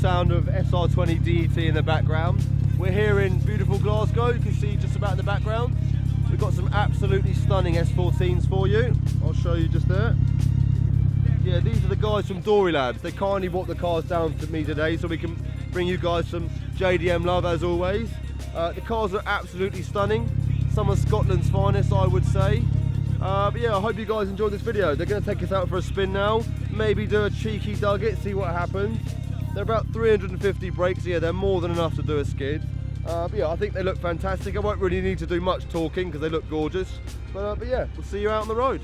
sound of SR20 DET in the background. We're here in beautiful Glasgow. You can see just about in the background. We've got some absolutely stunning S14s for you. I'll show you just there. Yeah, these are the guys from Dori Labs. They kindly brought the cars down to me today so we can bring you guys some JDM love as always. The cars are absolutely stunning. Some of Scotland's finest, I would say. But yeah, I hope you guys enjoyed this video. They're going to take us out for a spin now. Maybe do a cheeky dug it, see what happens. They're about 350 brakes. Yeah, they're more than enough to do a skid. But yeah, I think they look fantastic. I won't really need to do much talking because they look gorgeous. But yeah, we'll see you out on the road.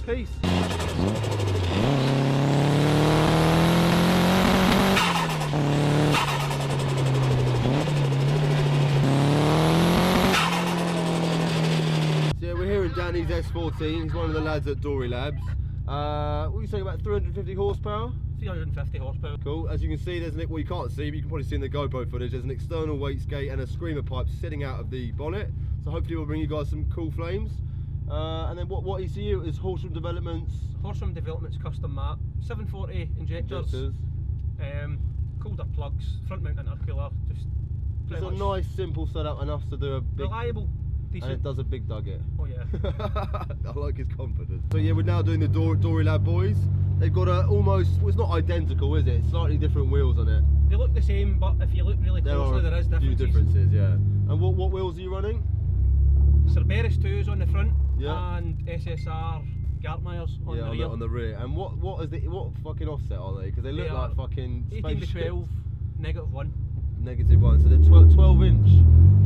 Peace. Danny's S14, he's one of the lads at Dori Labs. What were you saying, about 350 horsepower? 350 horsepower. Cool. As you can see, there's an, well, you can't see, but you can probably see in the GoPro footage, there's an external wastegate and a screamer pipe sitting out of the bonnet. So hopefully we'll bring you guys some cool flames. And then what ECU is Horsham Developments? Horsham Developments custom map, 740 injectors. Colder plugs, front mount intercooler. Just a nice simple setup, enough to do a big... reliable. Decent. And it does a big dug it. Oh yeah. I like his confidence. So yeah, we're now doing the Dori Lab boys. They've got a almost, well, it's not identical, is it? It's slightly different wheels on it. They look the same, but if you look really closely, there is differences. Few differences, yeah. And what wheels are you running? Cerberus 2s on the front, yeah, and SSR Minervas on the rear. On the rear. And what fucking offset are they? Because they look like fucking 18 to 12, -1. -1. So they're 12 inch.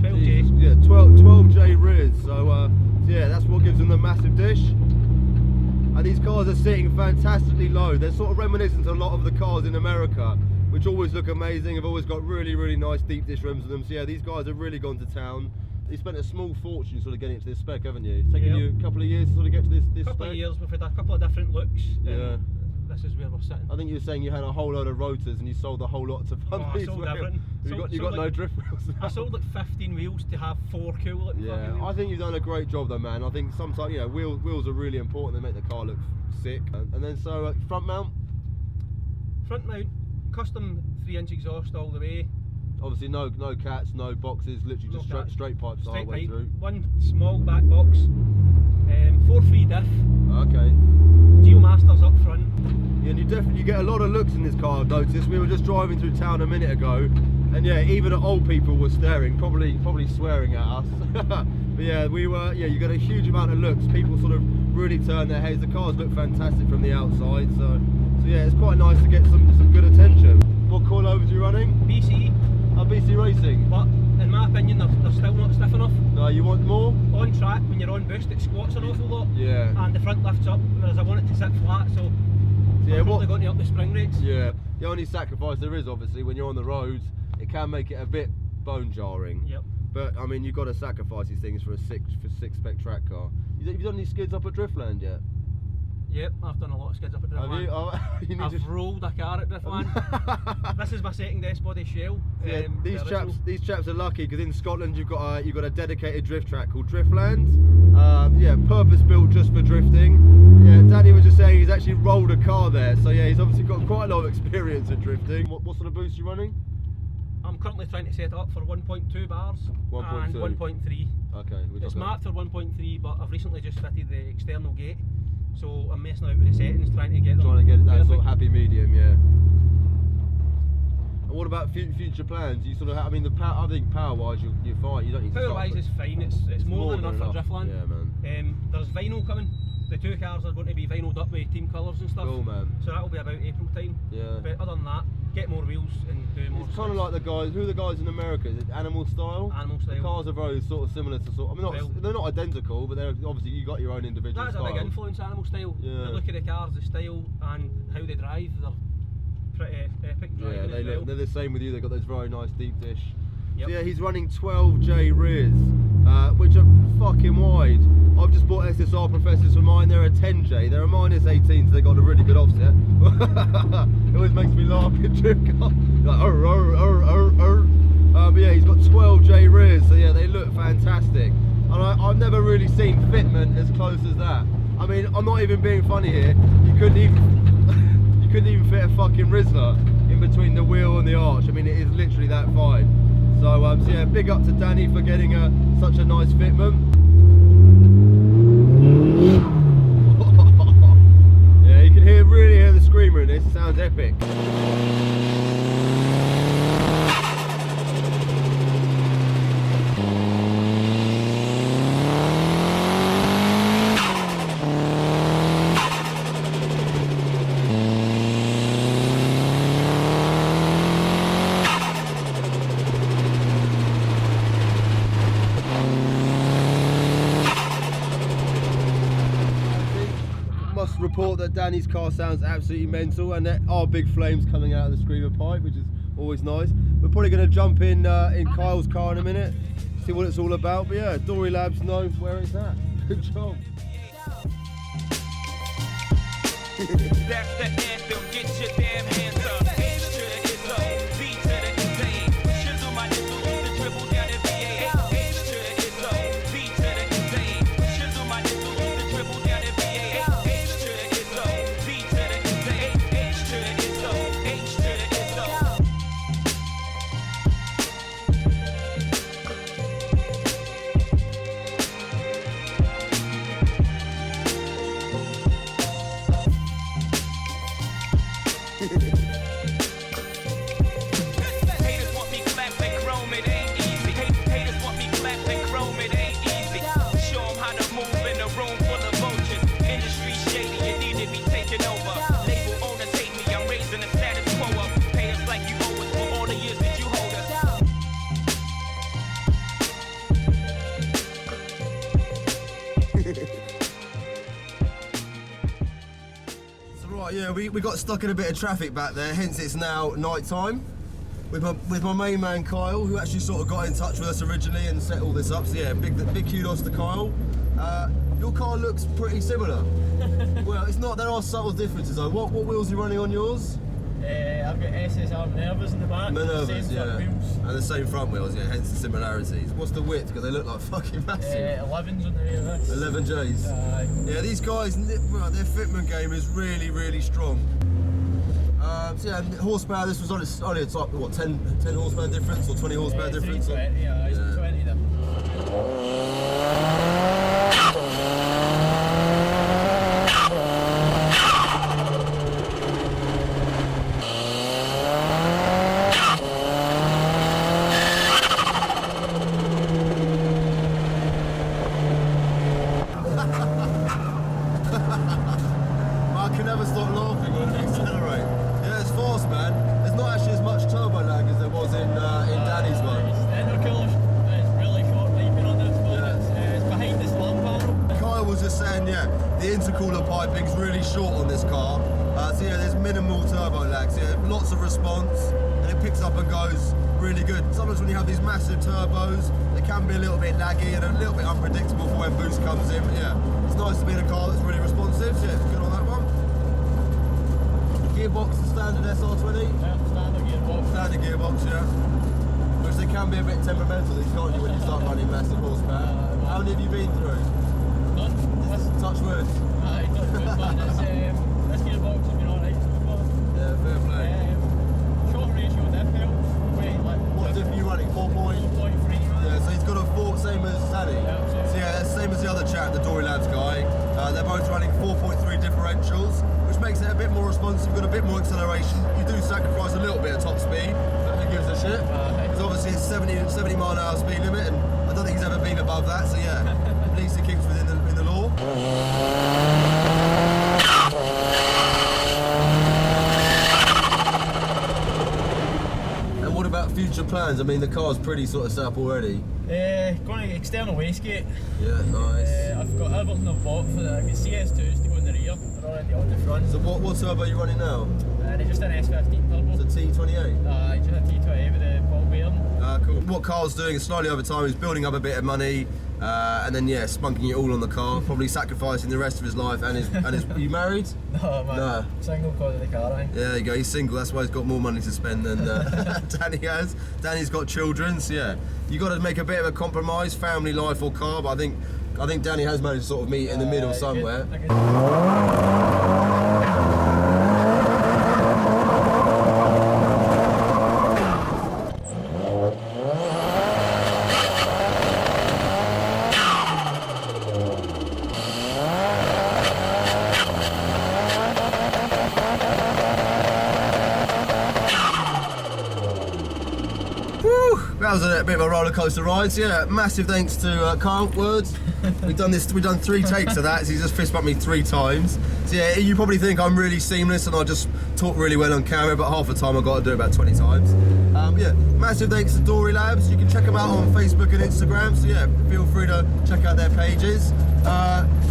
12J. Yeah, 12J rears. So yeah, that's what gives them the massive dish. And these cars are sitting fantastically low. They're sort of reminiscent of a lot of the cars in America, which always look amazing. Have always got really, really nice deep dish rims on them. So yeah, these guys have really gone to town. You spent a small fortune sort of getting it to this spec, haven't you? It's taken you a couple of years to sort of get to this spec. Couple of years. We've had a couple of different looks. Yeah. This is where we're sitting. I think you were saying you had a whole load of rotors and you sold a whole lot to fund these. I sold everything. You got no drift wheels now. I sold like 15 wheels to have 4 cool looking fucking wheels. I think you've done a great job though, man. I think sometimes, you know, wheels are really important. They make the car look sick. And then so front mount? Front mount, custom 3-inch exhaust all the way. Obviously no cats, no boxes, literally just straight pipes all the way through. One small back box, 4-free diff. Okay. Geomasters up front. Yeah, and you get a lot of looks in this car, I've noticed. We were just driving through town a minute ago, and yeah, even old people were staring, probably swearing at us. But yeah, you get a huge amount of looks. People sort of really turn their heads. The cars look fantastic from the outside, so yeah, it's quite nice to get some good attention. What coilovers are you running? BC. BC Racing. But in my opinion, they're still not stiff enough. No, you want more? On track, when you're on boost, it squats an awful lot. Yeah. And the front lifts up, whereas I want it to sit flat, so yeah, I'm probably going to up the spring rates. Yeah. The only sacrifice there is, obviously, when you're on the roads, it can make it a bit bone jarring. Yep. But I mean, you've got to sacrifice these things for a six spec track car. Have you done any skids up at Driftland yet? Yep, I've done a lot of skids up at Driftland. Have you? Oh, I've rolled a car at Driftland. This is my second S-body shell. Yeah, these chaps are lucky because in Scotland you've got a dedicated drift track called Driftland. Yeah, purpose built just for drifting. Yeah, Danny was just saying he's actually rolled a car there, so yeah, he's obviously got quite a lot of experience in drifting. What sort of boost are you running? I'm currently trying to set it up for 1.2 bars 1.2 and 1.3. Okay. It's marked for 1.3, but I've recently just fitted the external gate, so I'm messing out with the settings, trying to get that sort of happy medium, yeah. And what about future plans? You sort of, I mean, I think power-wise you're fine. You don't need to. Power-wise is fine. It's more than enough for Driftland. Yeah, man. There's vinyl coming. The 2 cars are going to be vinyled up with team colours and stuff. Cool, man. So that'll be about April time. Yeah. But other than that, get more wheels and do more. It's kind of like the guys. Who are the guys in America? Is it Animal Style? Animal Style. The cars are very sort of similar to I mean, they're not identical, but they're obviously you got your own individual style. That's a big influence, Animal Style. Yeah. The look of the cars, the style, and how they drive. They're pretty epic driving. Yeah, they're the same with you. They've got those very nice deep dish. Yep. So yeah, he's running 12J rears, which are fucking wide. I've just bought SSR professors for mine. They're a 10J. They're a -18, so they got a really good offset. It always makes me laugh in drift cars. Like, but yeah, he's got 12J rears, so yeah, they look fantastic. And I've never really seen fitment as close as that. I mean, I'm not even being funny here. You couldn't even fit a fucking Rizzler in between the wheel and the arch. that fine. So, so yeah, big up to Danny for getting such a nice fitment. Yeah, you can really hear the screamer in this. It sounds epic. Report that Danny's car sounds absolutely mental, and there are big flames coming out of the screamer pipe, which is always nice. We're probably going to jump in Kyle's car in a minute, see what it's all about. But yeah, Dori Labs know where it's at. Good job. That's the anthem. Get your damn hands up. H to the ISO, B to the insane. Shizzle my nizzle, use the dribble down the VA. H to the ISO, B to the insane. Shizzle my nizzle, use the dribble down the VA. Haters want me clapped and chrome, it ain't easy. Haters want me clapped and chrome, it ain't easy. Show them how to move in a room full of vultures. Industry shady, you need to be taken over. Label owners hate me, I'm raising the status quo up. Pay us like you owe us for all the years that you hold us. Right, yeah, we got stuck in a bit of traffic back there, hence it's now night time. With my main man Kyle, who actually sort of got in touch with us originally and set all this up. So yeah, big kudos to Kyle. Your car looks pretty similar. Well, it's not. There are subtle differences though. What wheels are you running on yours? I've got SSR Minervas in the back. Minervas, same front wheels. And the same front wheels, yeah. Hence the similarities. What's the width? Because they look like fucking massive. 11s on the rear of this. 11 J's. Yeah, these guys, well, their fitment game is really, really strong. So yeah, horsepower. This was only a top, what, 10 horsepower difference or 20 horsepower difference? 320, yeah, it's 20 difference. Intercooler piping's really short on this car, so yeah, there's minimal turbo lag, so yeah, lots of response, and it picks up and goes really good. Sometimes when you have these massive turbos, they can be a little bit laggy and a little bit unpredictable for when boost comes in, but yeah, it's nice to be in a car that's really responsive, so yeah, it's good on that one. Gearbox, the standard SR20? Yeah, standard gearbox. Standard gearbox, yeah. Which they can be a bit temperamental, these, can't you, when you start running massive horsepower. How many have you been through? None. Touch wood. Aye, touch wood, but this gearbox has been alright so far. Yeah, fair play. Short ratio diff helps. What diff are you running? 4.3? Yeah, so he's got a 4, same as Danny. Yeah, so yeah, that's the same as the other chap, the Dori Labs guy. They're both running 4.3 differentials, which makes it a bit more responsive, got a bit more acceleration. You do sacrifice a little bit of top speed, but who gives a shit? Because obviously it's 70 mile an hour speed limit, and I don't think he's ever been above that, so yeah, at least he keeps within the law. And what about future plans? I mean, the car's pretty sort of set up already. Going to external wastegate. Yeah, nice. I've got everything I've bought for the CS2s to go in the rear. They're already on the front. So what turbo are you running now? They're just an S14 turbo. It's a T28? Just a T28 with the ball bearing. Cool. What Carl's doing is slightly over time, he's building up a bit of money, and then yeah, spunking it all on the car, probably sacrificing the rest of his life and his are you married? No, man. No. Single because of the car, right? Yeah, there you go, he's single, that's why he's got more money to spend than Danny has. Danny's got children, so yeah, you got to make a bit of a compromise, family life or car, but I think Danny has managed to sort of meet in the middle somewhere. That was a bit of a roller coaster ride. So yeah, massive thanks to Carl Words. We've done 3 takes of that, so he's just fist bumped me 3 times. So yeah, you probably think I'm really seamless and I just talk really well on camera, but half the time I've got to do it about 20 times. Yeah, massive thanks to Dori Labs. You can check them out on Facebook and Instagram, so yeah, feel free to check out their pages.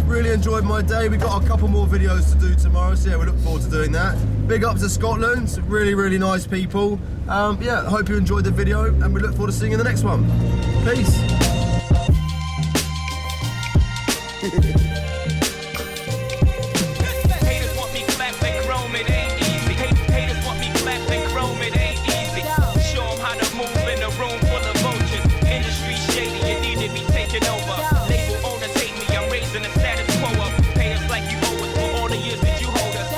Really enjoyed my day. We've got a couple more videos to do tomorrow, so yeah, we look forward to doing that. Big up to Scotland, really, really nice people. Yeah, hope you enjoyed the video, and we look forward to seeing you in the next one. Peace. Haters want me clap and chrome, it ain't easy. Haters want me clap and chrome, it ain't easy. Show 'em how to move in a room full of vultures. Industry shady, you need to be taken over. Label owners hate me, I'm raising the status quo up. Pay us like you owe us for all the years that you hold us.